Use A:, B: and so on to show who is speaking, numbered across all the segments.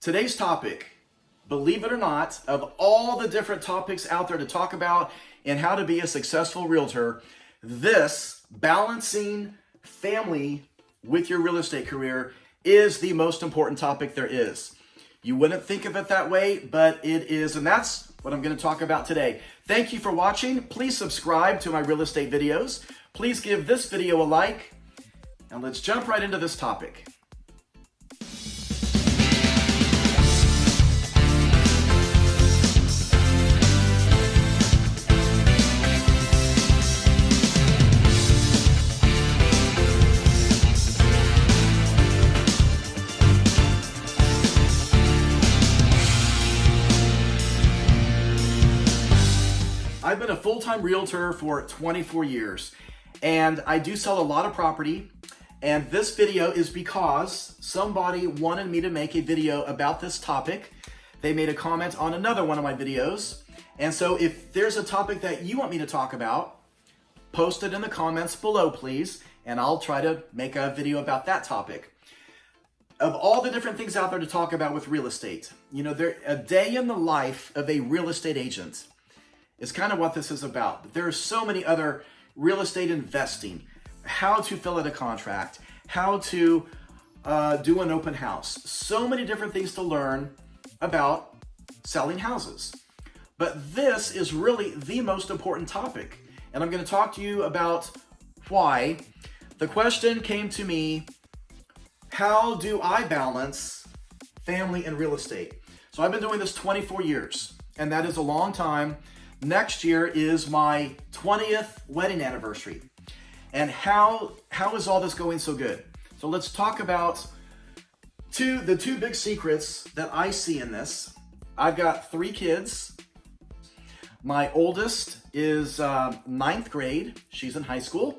A: Today's topic, believe it or not, of all the different topics out there to talk about and how to be a successful realtor, this balancing family with your real estate career is the most important topic there is. You wouldn't think of it that way, but it is, and that's what I'm going to talk about today. Thank you for watching. Please subscribe to my real estate videos. Please give this video a like, and let's jump right into this topic. I've been a full-time realtor for 24 years, and I do sell a lot of property, and this video is because somebody wanted me to make a video about this topic. They made a comment on another one of my videos, and so if there's a topic that you want me to talk about, post it in the comments below, please, and I'll try to make a video about that topic. Of all the different things out there to talk about with real estate, you know, a day in the life of a real estate agent is kind of what this is about. But there are so many other real estate investing, how to fill out a contract, how to do an open house, so many different things to learn about selling houses. But this is really the most important topic. And I'm going to talk to you about why. The question came to me, how do I balance family and real estate? So I've been doing this 24 years, and that is a long time. Next year is my 20th wedding anniversary. And how is all this going so good? So let's talk about the two big secrets that I see in this. I've got 3 kids. My oldest is 9th grade. She's in high school.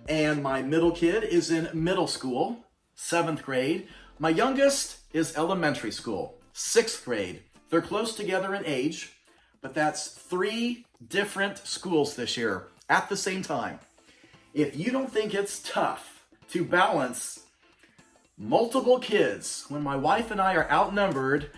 A: And my middle kid is in middle school, 7th grade. My youngest is elementary school, 6th grade. They're close together in age. But that's 3 different schools this year at the same time. If you don't think it's tough to balance multiple kids when my wife and I are outnumbered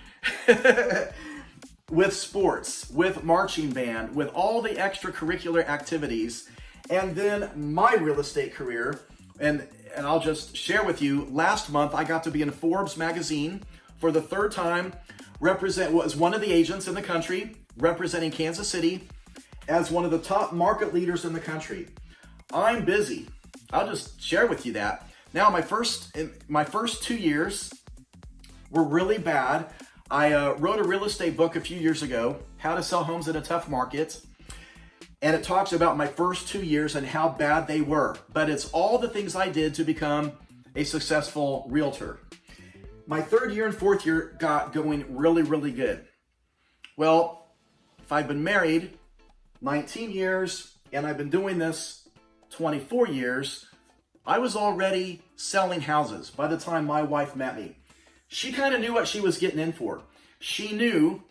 A: with sports, with marching band, with all the extracurricular activities, and then my real estate career, and I'll just share with you, last month I got to be in Forbes Magazine for the 3rd time, was one of the agents in the country, representing Kansas City as one of the top market leaders in the country. I'm busy. I'll just share with you that. Now, my first 2 years were really bad. I wrote a real estate book a few years ago, How to Sell Homes in a Tough Market. And it talks about my first 2 years and how bad they were. But it's all the things I did to become a successful realtor. My 3rd year and 4th year got going really, really good. Well, if I've been married 19 years and I've been doing this 24 years, I was already selling houses by the time my wife met me. She kind of knew what she was getting in for. She knew,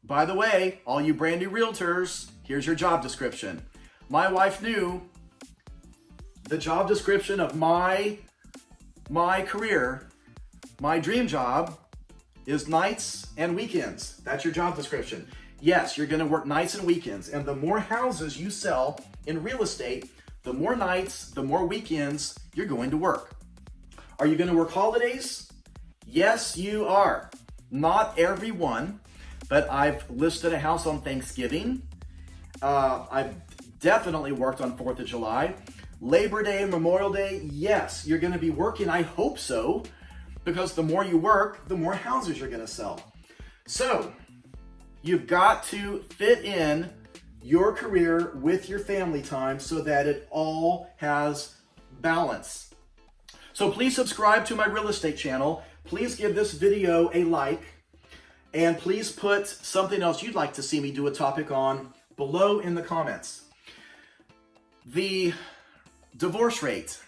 A: by the way, all you brand new realtors, here's your job description. My wife knew the job description of my career, my dream job, is nights and weekends. That's your job description. Yes, you're going to work nights and weekends, and the more houses you sell in real estate, the more nights, the more weekends you're going to work. Are you going to work holidays? Yes, you are. Not everyone, but I've listed a house on Thanksgiving. I've definitely worked on 4th of July. Labor Day and Memorial Day, yes, you're going to be working. I hope so, because the more you work, the more houses you're going to sell. So, you've got to fit in your career with your family time so that it all has balance. So please subscribe to my real estate channel. Please give this video a like. And please put something else you'd like to see me do a topic on below in the comments. The divorce rate,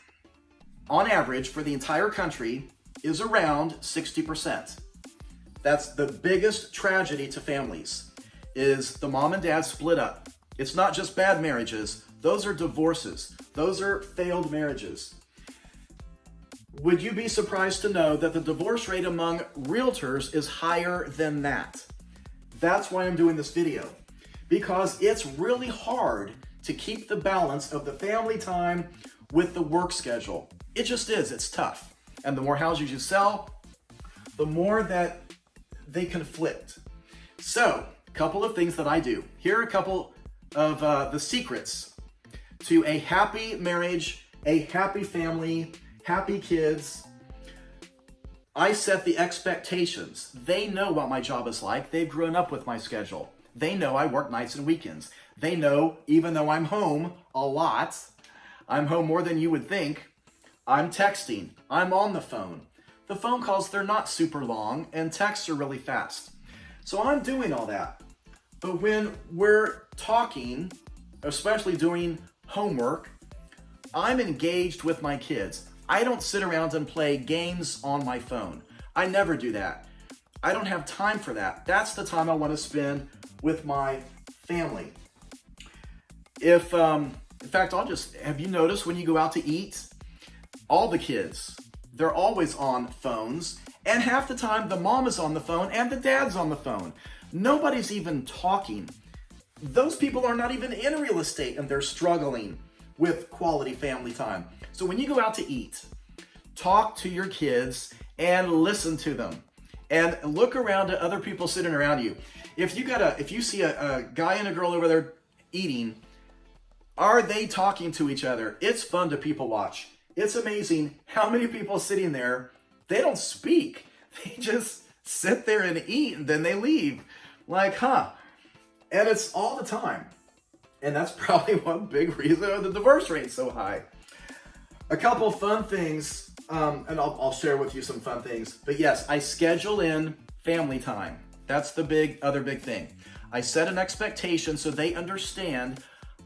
A: on average, for the entire country is around 60%. That's the biggest tragedy to families, is the mom and dad split up. It's not just bad marriages. Those are divorces. Those are failed marriages. Would you be surprised to know that the divorce rate among realtors is higher than that? That's why I'm doing this video, because it's really hard to keep the balance of the family time with the work schedule. It just is, it's tough. And the more houses you sell, the more that they conflict. So, a couple of things that I do. Here are a couple of the secrets to a happy marriage, a happy family, happy kids. I set the expectations. They know what my job is like. They've grown up with my schedule. They know I work nights and weekends. They know, even though I'm home a lot, I'm home more than you would think, I'm texting, I'm on the phone. The phone calls, they're not super long, and texts are really fast. So I'm doing all that. But when we're talking, especially doing homework, I'm engaged with my kids. I don't sit around and play games on my phone. I never do that. I don't have time for that. That's the time I want to spend with my family. In fact, have you noticed when you go out to eat, all the kids, they're always on phones, and half the time the mom is on the phone and the dad's on the phone. Nobody's even talking. Those people are not even in real estate and they're struggling with quality family time. So when you go out to eat, talk to your kids and listen to them and look around at other people sitting around you. If you see a guy and a girl over there eating, are they talking to each other? It's fun to people watch. It's amazing how many people sitting there, they don't speak. They just sit there and eat and then they leave. Like, huh? And it's all the time. And that's probably one big reason the divorce rate's so high. A couple fun things, and I'll share with you some fun things. But yes, I schedule in family time. That's the other big thing. I set an expectation so they understand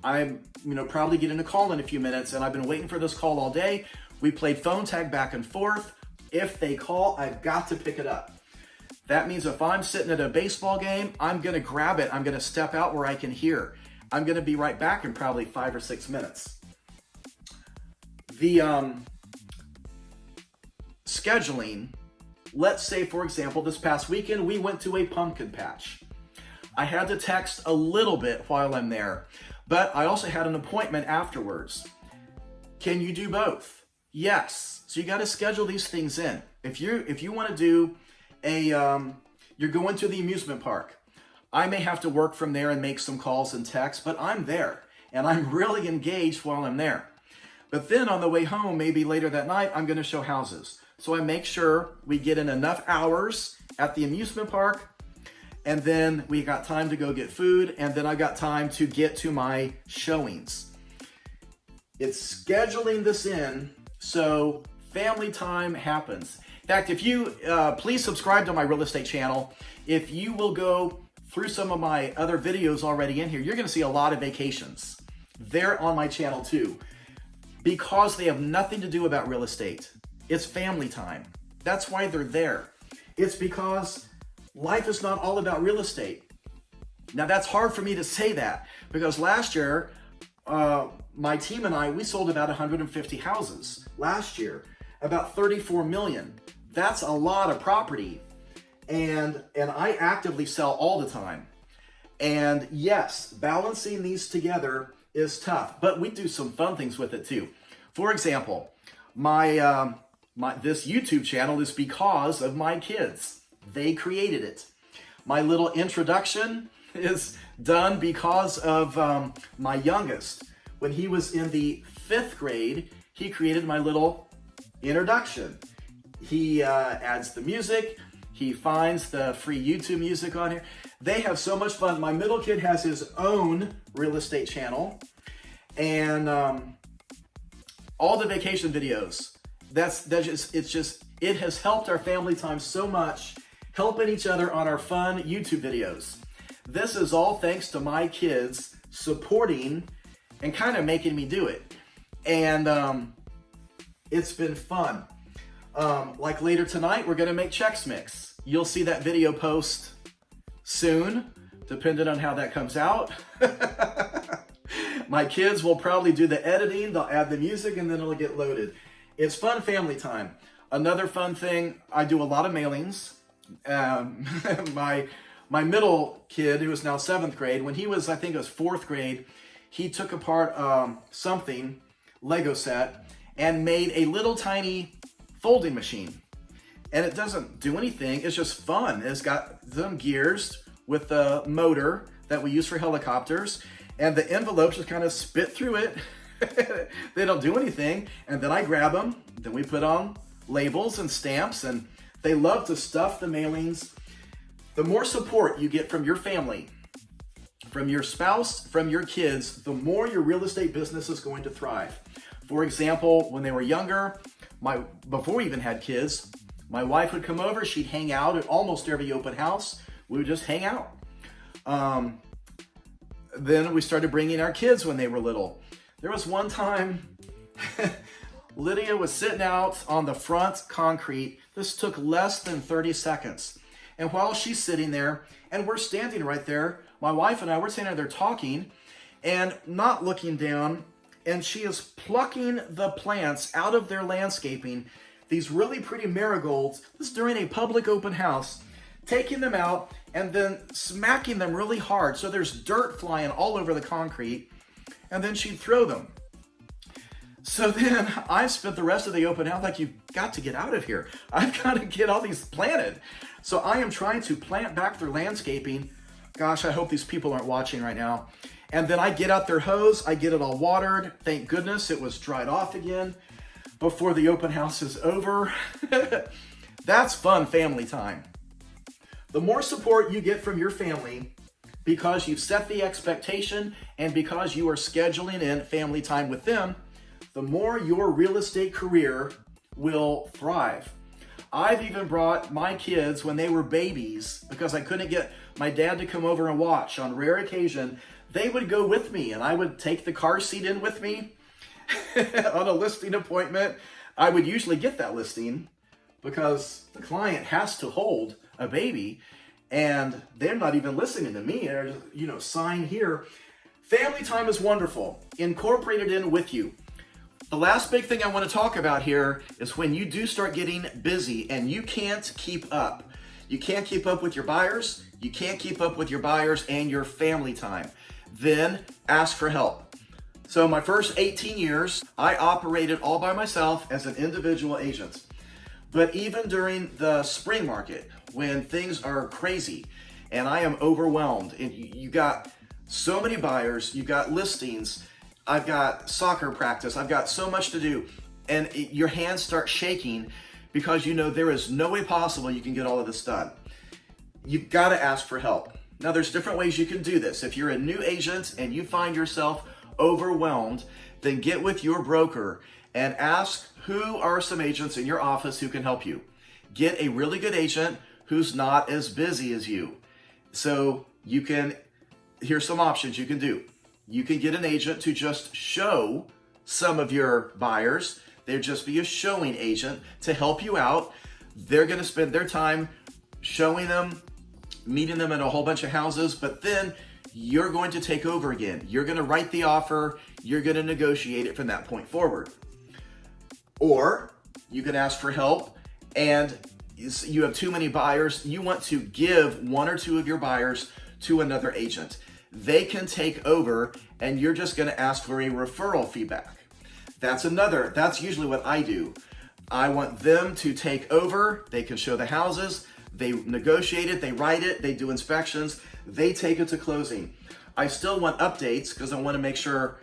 A: I'm probably getting a call in a few minutes, and I've been waiting for this call all day. We played phone tag back and forth. If they call, I've got to pick it up. That means if I'm sitting at a baseball game, I'm going to grab it. I'm going to step out where I can hear. I'm going to be right back in probably 5 or 6 minutes. The scheduling, let's say, for example, this past weekend, we went to a pumpkin patch. I had to text a little bit while I'm there, but I also had an appointment afterwards. Can you do both? Yes. So you got to schedule these things in. If you want to do you're going to the amusement park. I may have to work from there and make some calls and texts, but I'm there and I'm really engaged while I'm there. But then on the way home, maybe later that night, I'm going to show houses. So I make sure we get in enough hours at the amusement park, and then we got time to go get food, and then I got time to get to my showings. It's scheduling this in so family time happens. In fact, if you please subscribe to my real estate channel. If you will go through some of my other videos already in here, you're going to see a lot of vacations. They're on my channel too, because they have nothing to do about real estate. It's family time. That's why they're there. It's because life is not all about real estate. Now that's hard for me to say that, because last year, my team and I, we sold about 150 houses last year, about 34 million. That's a lot of property. And I actively sell all the time. And yes, balancing these together is tough, but we do some fun things with it too. For example, this YouTube channel is because of my kids. They created it. My little introduction is done because of my youngest. When he was in the 5th grade, he created my little introduction. He adds the music. He finds the free YouTube music on here. They have so much fun. My middle kid has his own real estate channel, and all the vacation videos. It has helped our family time so much, helping each other on our fun YouTube videos. This is all thanks to my kids supporting and kind of making me do it. And it's been fun. Like later tonight, we're gonna make Chex Mix. You'll see that video post soon, depending on how that comes out. My kids will probably do the editing, they'll add the music, and then it'll get loaded. It's fun family time. Another fun thing, I do a lot of mailings. Um, my middle kid, who is now 7th grade, when he was, I think it was 4th grade, he took apart something, Lego set, and made a little tiny folding machine. And it doesn't do anything, it's just fun. It's got some gears with a motor that we use for helicopters, and the envelopes just kind of spit through it. They don't do anything, and then I grab them, then we put on labels and stamps, and they love to stuff the mailings. The more support you get from your family, from your spouse, from your kids, the more your real estate business is going to thrive. For example, when they were younger, before we even had kids, my wife would come over, she'd hang out at almost every open house. We would just hang out. Then we started bringing our kids when they were little. There was one time, Lydia was sitting out on the front concrete. This took less than 30 seconds. And while she's sitting there, and we're standing right there, my wife and I, we're standing there talking and not looking down, and she is plucking the plants out of their landscaping, these really pretty marigolds, this is during a public open house, taking them out and then smacking them really hard so there's dirt flying all over the concrete, and then she'd throw them. So then I spent the rest of the open house like, you've got to get out of here. I've got to get all these planted. So I am trying to plant back their landscaping. Gosh, I hope these people aren't watching right now. And then I get out their hose, I get it all watered. Thank goodness it was dried off again before the open house is over. That's fun family time. The more support you get from your family, because you've set the expectation and because you are scheduling in family time with them, the more your real estate career will thrive. I've even brought my kids when they were babies, because I couldn't get my dad to come over and watch. On rare occasion, they would go with me, and I would take the car seat in with me on a listing appointment. I would usually get that listing because the client has to hold a baby, and they're not even listening to me. They're just, sign here. Family time is wonderful. Incorporate it in with you. The last big thing I want to talk about here is when you do start getting busy and you can't keep up. You can't keep up with your buyers. You can't keep up with your buyers and your family time. Then ask for help. So my first 18 years, I operated all by myself as an individual agent. But even during the spring market, when things are crazy and I am overwhelmed, and you got so many buyers, you got listings, I've got soccer practice, I've got so much to do, and your hands start shaking because there is no way possible you can get all of this done. You've got to ask for help. Now, there's different ways you can do this. If you're a new agent and you find yourself overwhelmed, then get with your broker and ask who are some agents in your office who can help you. Get a really good agent who's not as busy as you. So here's some options you can do. You can get an agent to just show some of your buyers. They'll just be a showing agent to help you out. They're going to spend their time showing them, meeting them in a whole bunch of houses, but then you're going to take over again. You're going to write the offer. You're going to negotiate it from that point forward. Or you can ask for help and you have too many buyers. You want to give one or two of your buyers to another agent. They can take over and you're just going to ask for a referral feedback. That's usually what I do. I want them to take over. They can show the houses. They negotiate it. They write it. They do inspections. They take it to closing. I still want updates because I want to make sure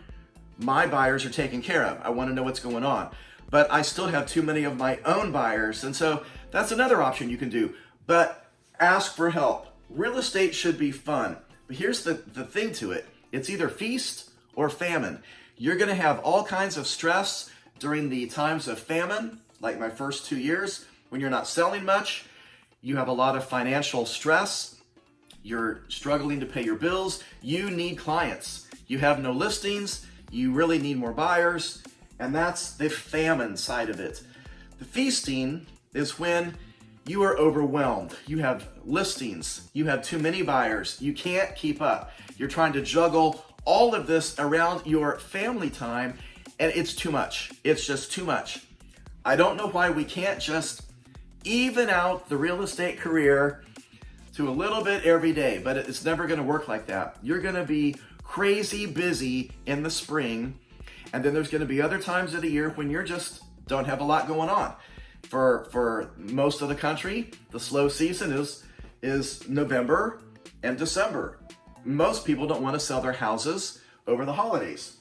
A: my buyers are taken care of. I want to know what's going on. But I still have too many of my own buyers. And so that's another option you can do. But ask for help. Real estate should be fun. But here's the thing to it. It's either feast or famine. You're going to have all kinds of stress during the times of famine, like my first 2 years, when you're not selling much. You have a lot of financial stress. You're struggling to pay your bills. You need clients. You have no listings. You really need more buyers. And that's the famine side of it. The feasting is when you are overwhelmed. You have listings. You have too many buyers. You can't keep up. You're trying to juggle all of this around your family time, and it's too much. It's just too much. I don't know why we can't just even out the real estate career to a little bit every day, but it's never going to work like that. You're going to be crazy busy in the spring, and then there's going to be other times of the year when you're just don't have a lot going on. For most of the country, the slow season is November and December. Most people don't want to sell their houses over the holidays.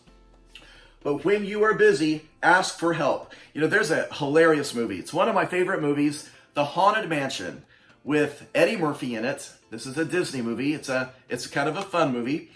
A: But when you are busy, ask for help. You know, there's a hilarious movie. It's one of my favorite movies, The Haunted Mansion, with Eddie Murphy in it. This is a Disney movie. It's kind of a fun movie.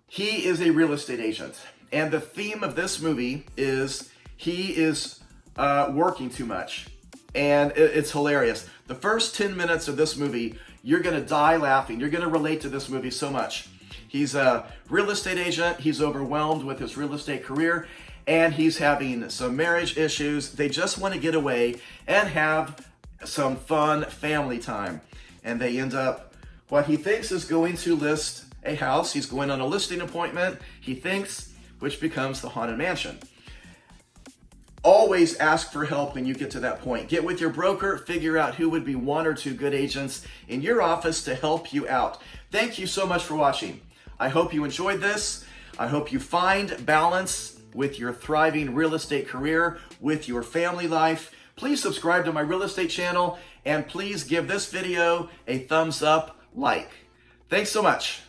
A: He is a real estate agent. And the theme of this movie is he is working too much. And it's hilarious. The first 10 minutes of this movie, you're going to die laughing. You're going to relate to this movie so much. He's a real estate agent. He's overwhelmed with his real estate career, and he's having some marriage issues. They just want to get away and have some fun family time. And they end up, what he thinks is going to list a house. He's going on a listing appointment, he thinks, which becomes the Haunted Mansion. Always ask for help when you get to that point. Get with your broker, figure out who would be one or two good agents in your office to help you out. Thank you so much for watching. I hope you enjoyed this. I hope you find balance with your thriving real estate career, with your family life. Please subscribe to my real estate channel, and please give this video a thumbs up like. Thanks so much.